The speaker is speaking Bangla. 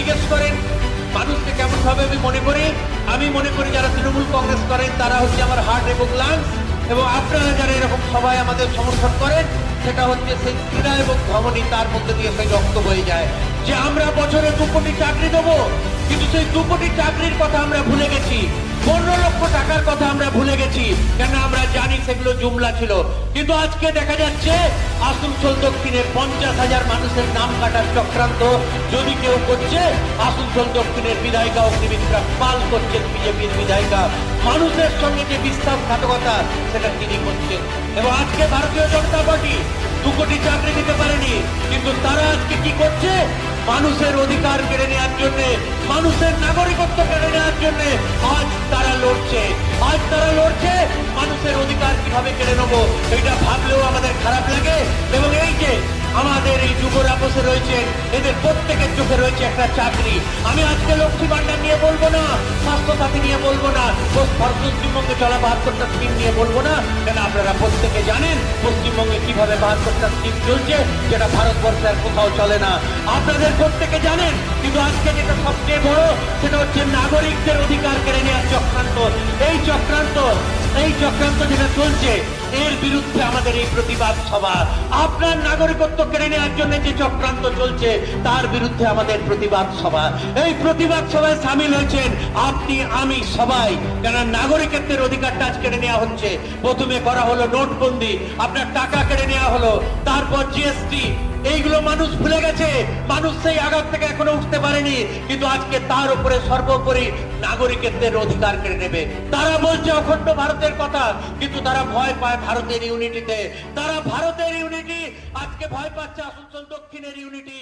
জিজ্ঞেস করেন মানুষকে কেমন ভাবে আমি মনে করি যারা তৃণমূল কংগ্রেস করেন তারা হচ্ছে আমার হার্ট এবং লাংস, এবং আপনারা যারা এরকম সবাই আমাদের সমর্থন করেন সেটা হচ্ছে সেই ক্রীড়া এবং ধমনী, তার মধ্যে দিয়ে সেই রক্ত বয়ে যায়। যে আমরা বছরে 2 কোটি চাকরি দেবো, কিন্তু সেই 2 কোটি চাকরির কথা আমরা ভুলে গেছি, 15 লক্ষ টাকার কথা আমরা ভুলে গেছি, কেন আমরা জানি সেগুলো জুমলা ছিল। কিন্তু আজকে দেখা যাচ্ছে আসানসোল দক্ষিণের 50,000 মানুষের নাম কাটার চক্রান্ত যদি কেউ করছে, আসানসোল দক্ষিণের বিধায়িকা অগ্নিমিত্রা পাল করছেন, বিজেপির বিধায়িকা। মানুষের সঙ্গে যে বিশ্বাসঘাতকতা সেটা তিনি করছেন। এবং আজকে ভারতীয় জনতা পার্টি 2 কোটি চাকরি দিতে পারেনি, কিন্তু তারা আজকে কি করছে? মানুষের অধিকার কেড়ে নেওয়ার জন্য, মানুষের নাগরিকত্ব কেড়ে নেওয়ার জন্য আজ তারা লড়ছে। মানুষের অধিকার কিভাবে কেড়ে নেবো এটা ভাবলেও আমাদের খারাপ লাগে। এবং এই যে আমাদের এই যুবরা বসে রয়েছেন, এদের প্রত্যেকের চোখে রয়েছে একটা চাকরি। আমি আজকে লক্ষ্মী ভান্ডার নিয়ে বলবো না, স্বাস্থ্য সাথী নিয়ে বলবো না, পশ্চিমবঙ্গে চলা 72টা স্কিম নিয়ে বলবো না, কেন আপনারা প্রত্যেকে জানেন পশ্চিমবঙ্গে কিভাবে 72টা স্কিম চলছে, যেটা ভারতবর্ষের কোথাও চলে না। আপনাদের প্রত্যেকে জানেন, কিন্তু আজকে যেটা সবচেয়ে বড় সেটা হচ্ছে নাগরিকদের অধিকার কেড়ে নেওয়ার চক্রান্ত। এই চক্রান্ত যেটা চলছে, এর বিরুদ্ধে আমাদের এই প্রতিবাদ সভা। আপনার নাগরিকত্ব কেড়ে নেওয়ার জন্য যে চক্রান্ত চলছে তার বিরুদ্ধে আমাদের প্রতিবাদ সভা। এই প্রতিবাদ সভায় সামিল হয়েছেন আপনি, আমি, সবাই। কেন নাগরিকত্বের অধিকারটা আজ কেড়ে নেওয়া হচ্ছে। প্রথমে করা হলো নোটবন্দি, আপনার টাকা কেড়ে নেওয়া হলো, তারপর জিএসটি। এইগুলো মানুষ ভুলে গেছে, মানুষ সেই আঘাত থেকে এখনো উঠতে পারেনি, কিন্তু আজকে তার উপরে সর্বোপরি নাগরিকত্বের অধিকার কেড়ে নেবে। তারা বলছে অখণ্ড ভারতের কথা, কিন্তু তারা ভয় পায় ভারতের ইউনিটিতে। আজকে ভয় পাচ্ছে আসানসোল দক্ষিণের ইউনিটি।